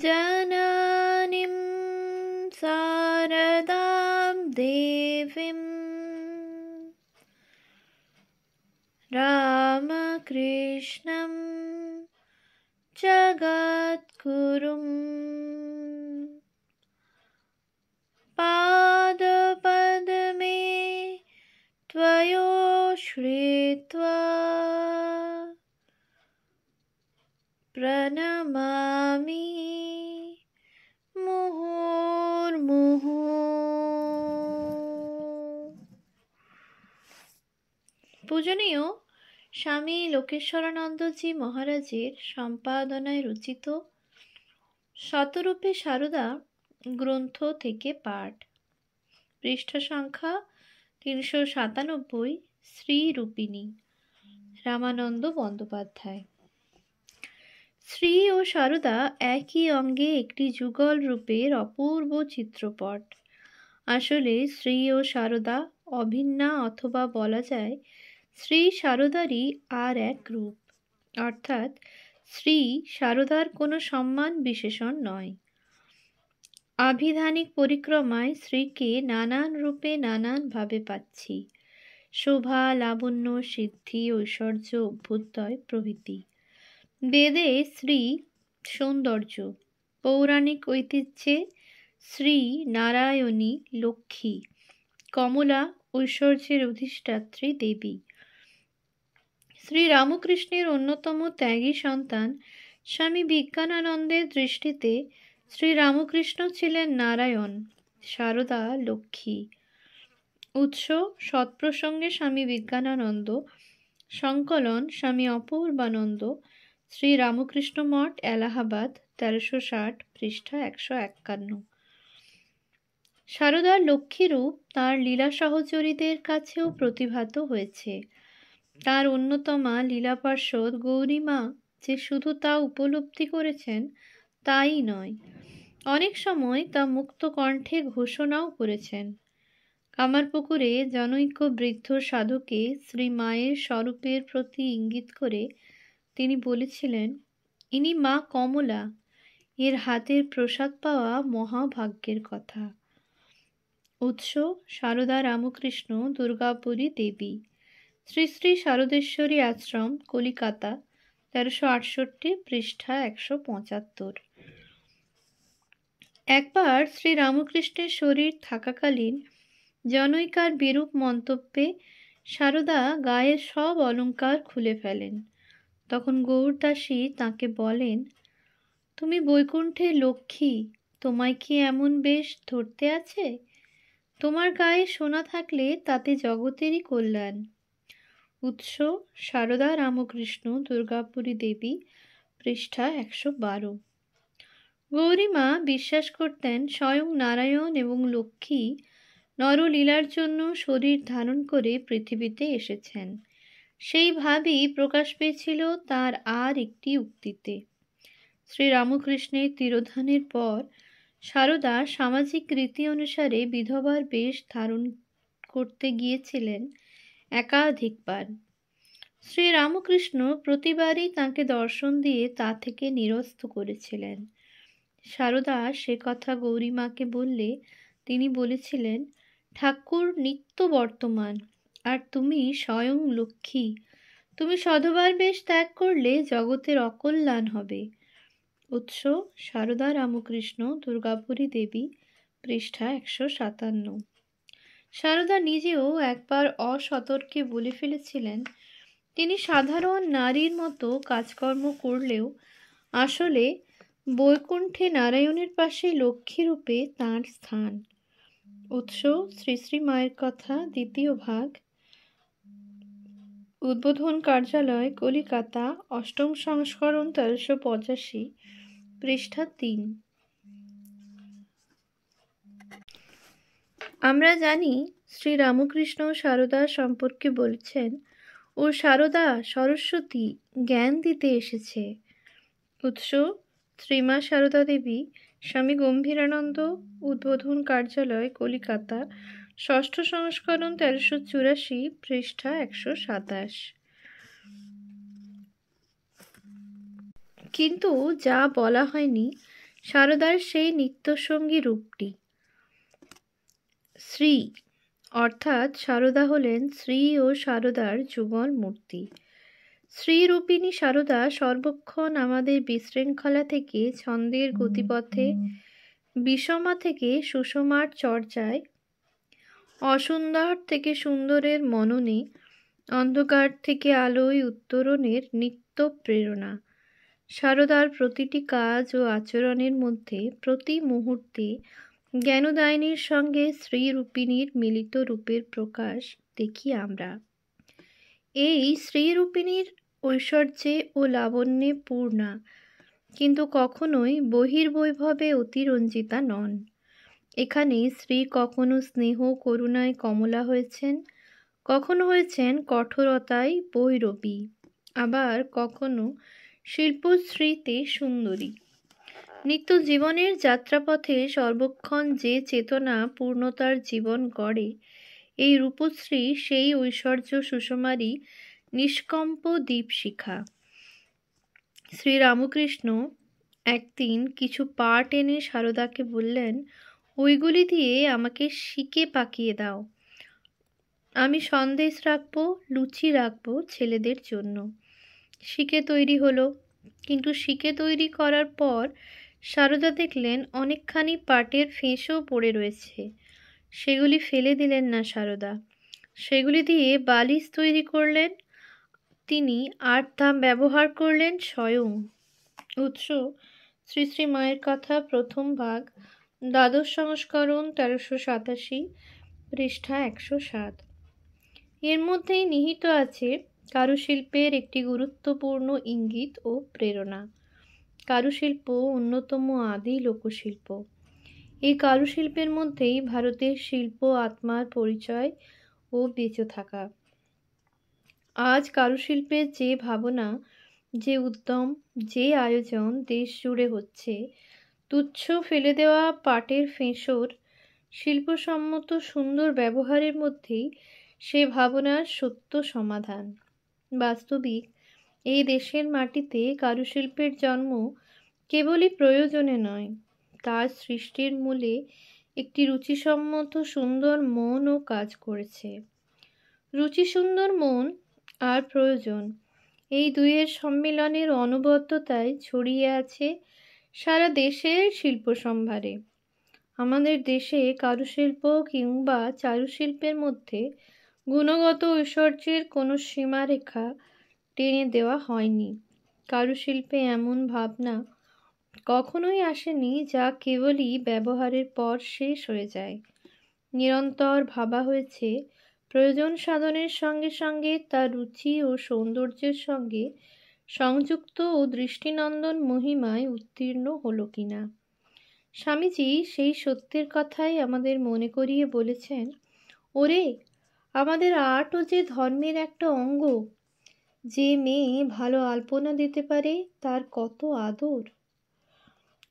জননীম শারদাম দেবীম রামকৃষ্ণম জগদ্গুরুম পাদপদ্মে ত্বয়োশ্রিত্বা প্রণমামি মুহুর্মুহু। পূজনীয় স্বামী লোকেশ্বরানন্দজি মহারাজের সম্পাদনায় রচিত শতরূপে সারদা গ্রন্থ থেকে পাঠ। পৃষ্ঠা সংখ্যা 397। শ্রী রূপিণী, রামানন্দ বন্দ্যোপাধ্যায়। শ্রী ও সারদা একই অঙ্গে একটি যুগল রূপের অপূর্ব চিত্রপট। আসলে শ্রী ও সারদা অভিন্না, অথবা বলা যায় শ্রী সারদারই আর এক রূপ, অর্থাৎ শ্রী সারদার কোনো সম্মান বিশেষণ নয়। আভিধানিক পরিক্রমায় শ্রীকে নানান রূপে নানানভাবে পাচ্ছি, শোভা, লাবণ্য, সিদ্ধি, ঐশ্বর্য, অভ্যুদয় প্রভৃতি। বেদে শ্রী সৌন্দর্য, পৌরাণিক ঐতিহ্যে শ্রী নারায়ণী লক্ষ্মী, কমলা ঐশ্বর্যের অধিষ্ঠাত্রী দেবী। শ্রী রামকৃষ্ণের অন্যতম ত্যাগী সন্তান স্বামী বিজ্ঞানানন্দের দৃষ্টিতে শ্রী রামকৃষ্ণ ছিলেন নারায়ণ, সারদা লক্ষ্মী। উৎস সৎপ্রসঙ্গে স্বামী বিজ্ঞানানন্দ, সংকলন স্বামী অপূর্বানন্দ, শ্রী রামকৃষ্ণ মঠ, এলাহাবাদ, 1360, পৃষ্ঠা 151। সারদার লক্ষ্মীরূপ তাঁর লীলা সহচরীদের কাছেও প্রতিভাত হয়েছে। তার অন্যতমা লীলা পার্ষদ গৌরীমা যে শুধু তা উপলব্ধি করেছেন তাই নয়, অনেক সময় তা মুক্ত কণ্ঠে ঘোষণাও করেছেন। কামারপুকুরে জনৈক বৃদ্ধ সাধুকে শ্রী মায়ের স্বরূপের প্রতি ইঙ্গিত করে তিনি বলেছিলেন, ইনি মা কমলা, এর হাতের প্রসাদ পাওয়া মহাভাগ্যের কথা। উৎস সারদা রামকৃষ্ণ দুর্গাপুরী দেবী, শ্রী শ্রী শারদেশ্বরী আশ্রম, কলিকাতা, 1368, পৃষ্ঠা 175। একবার শ্রী রামকৃষ্ণের শরীর থাকাকালীন জনৈকার বিরূপ মন্তব্যে সারদা গায়ের সব অলঙ্কার খুলে ফেলেন। তখন গৌরদাসী তাঁকে বলেন, তুমি বৈকুণ্ঠের লক্ষ্মী, তোমায় কি এমন বেশ ধরতে আছে? তোমার গায়ে সোনা থাকলে তাতে জগতেরই কল্যাণ। উৎস সারদা রামকৃষ্ণ দুর্গাপুরী দেবী, পৃষ্ঠা 112। গৌরীমা বিশ্বাস করতেন স্বয়ং নারায়ণ এবং লক্ষ্মী নরলীলার জন্য শরীর ধারণ করে পৃথিবীতে এসেছেন। সেই ভাবই প্রকাশ পেয়েছিল তার আর একটি উক্তিতে। শ্রী রামকৃষ্ণের তিরোধানের পর সারদা সামাজিক রীতি অনুসারে বিধবার বেশ ধারণ করতে গিয়েছিলেন একাধিকবার। শ্রী রামকৃষ্ণ প্রতিবারই তাঁকে দর্শন দিয়ে তা থেকে নিরস্ত করেছিলেন। সারদা সে কথা গৌরীমাকে বললে তিনি বলেছিলেন, ঠাকুর নিত্য বর্তমান, আর তুমি স্বয়ং লক্ষ্মী, তুমি সধবার বেশ ত্যাগ করলে জগতের অকল্যাণ হবে। উৎস সারদা রামকৃষ্ণ দুর্গাপুরী দেবী, পৃষ্ঠা 157। সারদা নিজেও একবার অসতর্কে বলে ফেলেছিলেন তিনি সাধারণ নারীর মতো কাজকর্ম করলেও আসলে বৈকুণ্ঠে নারায়ণের পাশে লক্ষ্মীরূপে তাঁর স্থান। উৎস শ্রী শ্রী মায়ের কথা, 2য় ভাগ, উদ্বোধন কার্যালয়, কলিকাতা, 8ম সংস্করণ, 1385, পৃষ্ঠা 3। আমরা জানি শ্রী রামকৃষ্ণ সারদা সম্পর্কে বলেছেন, ও সারদা সরস্বতী, জ্ঞান দিতে এসেছে। উৎস শ্রীমা সারদা দেবী, স্বামী গম্ভীরানন্দ, উদ্বোধন কার্যালয়, কলিকাতা, 6ষ্ঠ সংস্করণ, 1384, পৃষ্ঠা 127। কিন্তু যা বলা হয়নি সারদার সেই নিত্যসঙ্গী রূপটি। শ্রী অর্থাৎ সারদা হলেন শ্রী ও সারদার যুগল মূর্তি। শ্রীরূপিণী সারদা সর্বক্ষণ আমাদের বিশৃঙ্খলা থেকে ছন্দের গতিপথে, বিষমা থেকে সুষমার চর্চায়, অসুন্দর থেকে সুন্দরের মননে, অন্ধকার থেকে আলোয় উত্তরণের নিত্য প্রেরণা। সারদার প্রতিটি কাজ ও আচরণের মধ্যে প্রতি মুহূর্তে জ্ঞানদায়িনীর সঙ্গে শ্রীরূপিণীর মিলিত রূপের প্রকাশ দেখি আমরা। এই শ্রীরূপিণীর ঐশ্বর্যে ও লাবণ্যে পূর্ণা, কিন্তু কখনোই বহির্বৈভবে অতিরঞ্জিতা নন। এখানে শ্রী কখনো স্নেহ করুণায় কমলা হয়েছেন, কখনো হয়েছেন কঠোরতায় ভৈরবী, আবার কখনো শিল্পশ্রীতে সুন্দরী। নিত্য জীবনের যাত্রাপথে সর্বক্ষণ যে চেতনা পূর্ণতার জীবন গড়ে, এই রূপশ্রী সেই ঐশ্বর্য সুষমারই নিষ্কম্প দীপশিখা। শ্রীরামকৃষ্ণ একদিন কিছু পাট এনে সারদাকে বললেন, ওইগুলি দিয়ে আমাকে শিকে পাকিয়ে দাও, আমি সন্দেশ রাখবো, লুচি রাখবো ছেলেদের জন্য। শিকে তৈরি হলো, কিন্তু শিকে তৈরি করার পর সারদা দেখলেন অনেকখানি পাটের ফেঁসও পড়ে রয়েছে। সেগুলি ফেলে দিলেন না সারদা, সেগুলি দিয়ে বালিশ তৈরি করলেন তিনি, আর তা ব্যবহার করলেন স্বয়ং। উৎস শ্রী শ্রী মায়ের কথা, প্রথম ভাগ, দ্বাদশ সংস্করণ, 1387, পৃষ্ঠা 107। এর মধ্যেই নিহিত আছে কারুশিল্পের একটি গুরুত্বপূর্ণ ইঙ্গিত ও প্রেরণা। কারুশিল্প অন্যতম আদি লোকশিল্প। এই কারুশিল্পের মধ্যেই ভারতের শিল্প আত্মার পরিচয় ও বেঁচে থাকা। আজ কারুশিল্পের যে ভাবনা, যে উদ্যম, যে আয়োজন দেশ জুড়ে হচ্ছে, তুচ্ছ ফেলে দেওয়া পাটের ফেঁসর শিল্পসম্মত সুন্দর ব্যবহারের মধ্যেই সে ভাবনার সত্য সমাধান। বাস্তবিক এই দেশের মাটিতে কারুশিল্পের জন্ম কেবলই প্রয়োজনে নয়, তার সৃষ্টির মূলে একটি রুচিসম্মত সুন্দর মন ও কাজ করেছে। রুচি সুন্দর মন আর প্রয়োজন, এই দুইয়ের সম্মিলনের অনবদ্যতায় ছড়িয়ে আছে সারা দেশের শিল্প সম্ভারে। আমাদের দেশে কারুশিল্প কিংবা চারুশিল্পের মধ্যে গুণগত ঐশ্বর্যের কোনো সীমারেখা টেনে দেওয়া হয়নি। কারুশিল্পে এমন ভাবনা কখনোই আসেনি যা কেবলই ব্যবহারের পর শেষ হয়ে যায়। নিরন্তর ভাবা হয়েছে প্রয়োজন সাধনের সঙ্গে সঙ্গে তার রুচি ও সৌন্দর্যের সঙ্গে সংযুক্ত ও দৃষ্টিনন্দন মহিমায় উত্তীর্ণ হলো কিনা। স্বামীজি সেই সত্যের কথাই আমাদের মনে করিয়ে বলেছেন, ওরে, আমাদের আর্টও যে ধর্মের একটা অঙ্গ। যে মেয়ে ভালো আলপনা দিতে পারে তার কত আদর।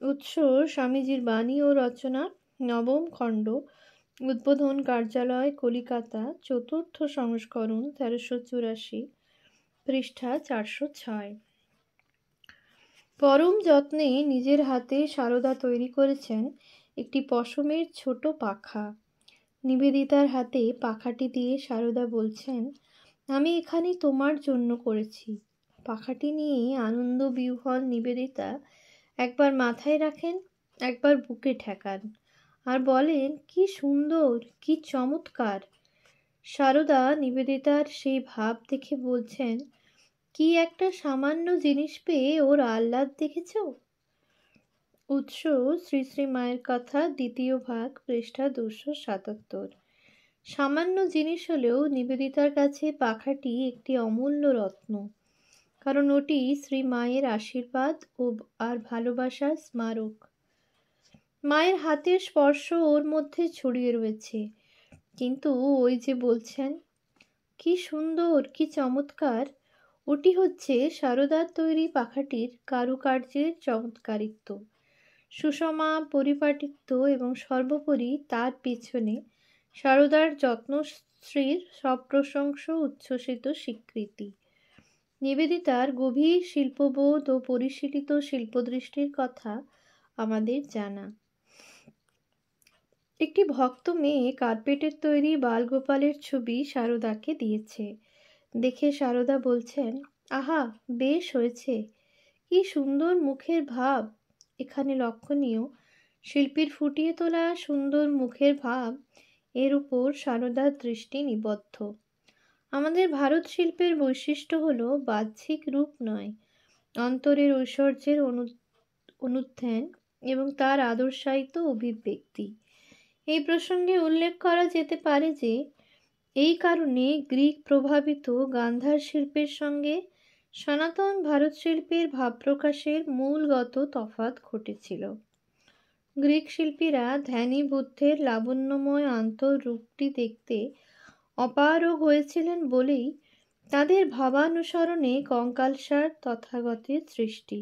উৎস স্বামীজির বাণী ও রচনা, নবম খণ্ড, উদ্বোধন কার্যালয়, কলিকাতা, চতুর্থ সংস্করণ, 1384, পৃষ্ঠা 406। পরম যত্নে নিজের হাতে সারদা তৈরি করেছেন একটি পশমের ছোট পাখা। নিবেদিতার হাতে পাখাটি দিয়ে সারদা বলছেন, আমি এখানে তোমার জন্য করেছি। পাখাটি নিয়ে আনন্দ বিহ্বল নিবেদিতা একবার মাথায় রাখেন, একবার বুকে ঠেকান, আর বলেন, কি সুন্দর, কি চমৎকার। সারদা নিবেদিতার সেই ভাব দেখে বলছেন, কি একটা সামান্য জিনিস পেয়ে ওর আহ্লাদ দেখেছ। উৎস শ্রী শ্রী মায়ের কথা, দ্বিতীয় ভাগ, পৃষ্ঠা 277। সামান্য জিনিস হলেও নিবেদিতার কাছে পাখাটি একটি অমূল্য রত্ন, কারণ ওটি শ্রী মায়ের আশীর্বাদ ও আর ভালোবাসার স্মারক। মায়ের হাতের স্পর্শ ওর মধ্যে ছড়িয়ে রয়েছে, কিন্তু ওই যে বলছেন কি সুন্দর, কি চমৎকার, ওটি হচ্ছে সারদার তৈরি পাখাটির কারুকার্যের চমৎকারিত্ব, সুষমা পরিপাটিত্ব এবং সর্বোপরি তার পেছনে সারদার যত্নশ্রীর সপ্রশংস উচ্ছ্বসিত স্বীকৃতি। নিবেদিতার গভীর শিল্পবোধ ও পরিশীলিত শিল্পদৃষ্টির কথা আমাদের জানা। একটি ভক্ত মেয়ে কার্পেটের তৈরি বালগোপালের ছবি সারদাকে দিয়েছে। দেখে সারদা বলছেন, আহা, বেশ হয়েছে, কি সুন্দর মুখের ভাব। এখানে লক্ষণীয় শিল্পীর ফুটিয়ে তোলা সুন্দর মুখের ভাব, এর উপর সারদার দৃষ্টি নিবদ্ধ। আমাদের ভারত শিল্পের বৈশিষ্ট্য হলো বাহ্যিক রূপ নয়, অন্তরের ঐশ্বর্যের অনুধ্যান এবং তার আদর্শায়িত অভিব্যক্তি। এই প্রসঙ্গে উল্লেখ করা যেতে পারে যে এই কারণে গ্রিক প্রভাবিত গান্ধার শিল্পের সঙ্গে সনাতন ভারত শিল্পের ভাবপ্রকাশের মূলগত তফাৎ ঘটেছিল। গ্রিক শিল্পীরা ধ্যানী বুদ্ধের লাবণ্যময় আন্তঃরূপটি দেখতে অপারগ হয়েছিলেন বলেই তাদের ভাবানুসরণে কঙ্কালসার তথাগতের সৃষ্টি।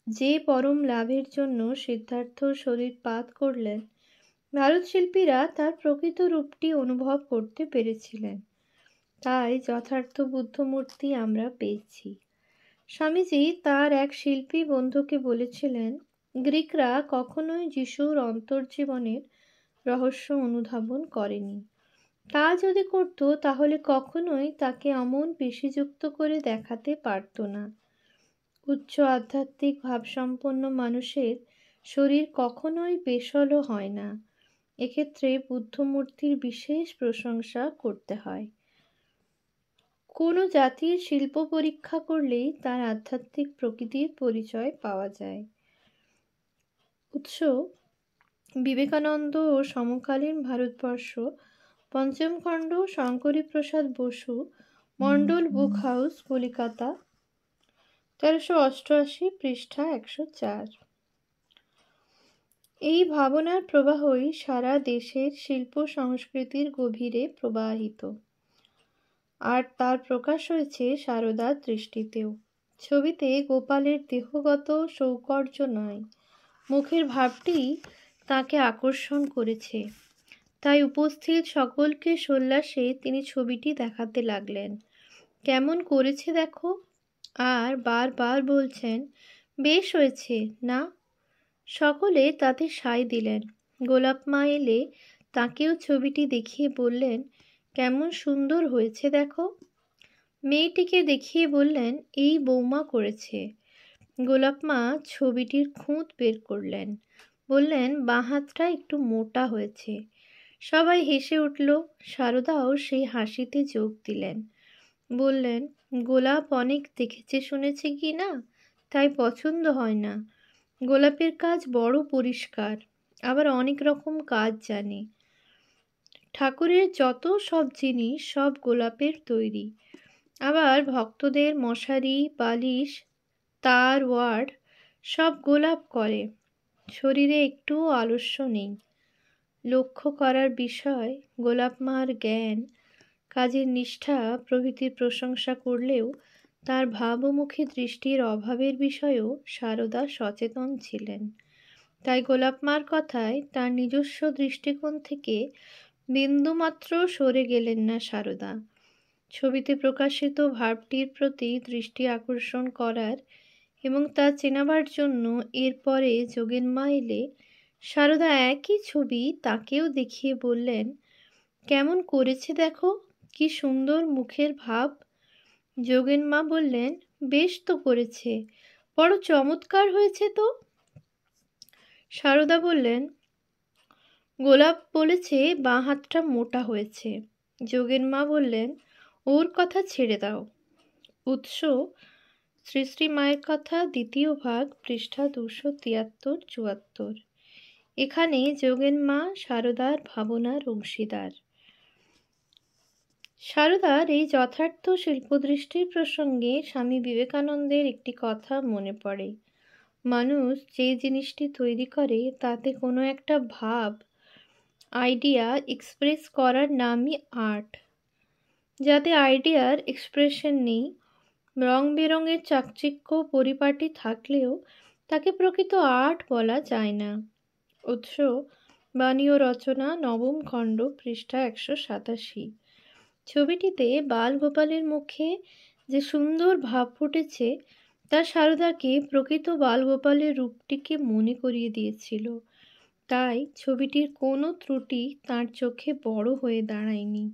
যে পরম লাভের জন্য সিদ্ধার্থ শরীর পাত করলেন, ভারত শিল্পীরা তার প্রকৃত রূপটি অনুভব করতে পেরেছিলেন। তাই যথার্থ বুদ্ধমূর্তি আমরা পেয়েছি। স্বামীজি তার এক শিল্পী বন্ধুকে বলেছিলেন, গ্রিকরা কখনোই যিশুর অন্তর্জীবনের রহস্য অনুধাবন করেনি। তা যদি করত তাহলে কখনোই তাকে অমন পেশিযুক্ত করে দেখাতে পারত না। উচ্চ আধ্যাত্মিক ভাবসম্পন্ন মানুষের শরীর কখনোই বেসল হয় না। এক্ষেত্রে বুদ্ধমূর্তির বিশেষ প্রশংসা করতে হয়। কোনো জাতির শিল্প পরীক্ষা করলেই তার আধ্যাত্মিক প্রকৃতির পরিচয় পাওয়া যায়। উৎস: বিবেকানন্দ ও সমকালীন ভারতবর্ষ, পঞ্চম খণ্ড, শঙ্করীপ্রসাদ বসু, মন্ডল বুক হাউস, কলিকাতা, 1388, পৃষ্ঠা 104। এই ভাবনার প্রবাহই সারা দেশের শিল্প সংস্কৃতির গভীরে প্রবাহিত, আর তার প্রকাশ হয়েছে সারদার দৃষ্টিতেও। ছবিতে গোপালের দেহগত সৌকর্য নয়, মুখের ভাবটি তাকে আকর্ষণ করেছে। তাই উপস্থিত সকলকে সোল্লাসে তিনি ছবিটি দেখাতে লাগলেন, কেমন করেছে দেখো, আর বারবার বলছেন, বেশ হয়েছে না? সকলে তাতে সায় দিলেন। গোলাপ মা এলে তাকেও ছবিটি দেখিয়ে বললেন, কেমন সুন্দর হয়েছে দেখো। মেয়েটিকে দেখিয়ে বললেন, এই বৌমা করেছে। গোলাপ মা ছবিটির খুঁত বের করলেন, বললেন, বাঁ হাতটা একটু মোটা হয়েছে। সবাই হেসে উঠল। সারদাও সেই হাসিতে যোগ দিলেন। বললেন, গোলাপ অনেক দেখেছে শুনেছে কি না, তাই পছন্দ হয় না। গোলাপের কাজ বড় পরিষ্কার, আবার অনেক রকম কাজ জানে। ঠাকুরের যত সব জিনিস সব গোলাপের তৈরি। আবার ভক্তদের মশারি, বালিশ, তার, ওয়ার্ড সব গোলাপ করে। শরীরে একটুও আলস্য নেই। লক্ষ্য করার বিষয়, গোলাপ মার জ্ঞান, কাজের নিষ্ঠা প্রভৃতির প্রশংসা করলেও তার ভাবমুখী দৃষ্টির অভাবের বিষয়েও সারদা সচেতন ছিলেন। তাই গোলাপ মার কথায় তার নিজস্ব দৃষ্টিকোণ থেকে বিন্দুমাত্র সরে গেলেন না সারদা। ছবিতে প্রকাশিত ভাবটির প্রতি দৃষ্টি আকর্ষণ করার এবং তা চেনাবার জন্য এরপরে যোগেন মা এলে সারদা একই ছবি তাকেও দেখিয়ে বললেন, কেমন করেছে দেখো, কি সুন্দর মুখের ভাব। যোগেন মা বললেন, বেশ তো করেছে, বড় চমৎকার হয়েছে তো। সারদা বললেন, গোলাপ বলেছে বাঁ হাতটা মোটা হয়েছে। যোগেন মা বললেন, ওর কথা ছেড়ে দাও। উৎস: শ্রী শ্রী মায়ের কথা, দ্বিতীয় ভাগ, পৃষ্ঠা 273-74। এখানে যোগেন মা সারদার ভাবনার অংশীদার। সারদার এই যথার্থ শিল্পদৃষ্টির প্রসঙ্গে স্বামী বিবেকানন্দের একটি কথা মনে পড়ে। মানুষ যে জিনিসটি তৈরি করে তাতে কোনো একটা ভাব, আইডিয়া এক্সপ্রেস করার নামই আর্ট। যাতে আইডিয়ার এক্সপ্রেশন নেই, রং বেরঙের চাকচিক্য পরিপাটি থাকলেও তাকে প্রকৃত আর্ট বলা যায় না। উৎস: বাণী ও রচনা, নবম খণ্ড, পৃষ্ঠা 187। ছবিটিতে বালগোপালের মুখে যে সুন্দর ভাব ফুটেছে তা সারদাকে প্রকৃত বালগোপালের রূপটিকে মনে করিয়ে দিয়েছিল। তাই ছবিটির কোনো ত্রুটি তার চোখে বড় হয়ে দাঁড়ায়নি।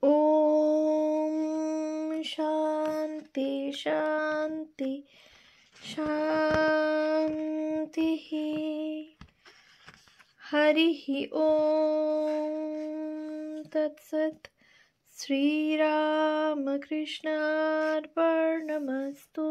ওম শান্তি শান্তি শান্তি। হরিঃ ওম তৎসৎ। শ্রীরামকৃষ্ণার্পণমস্তু।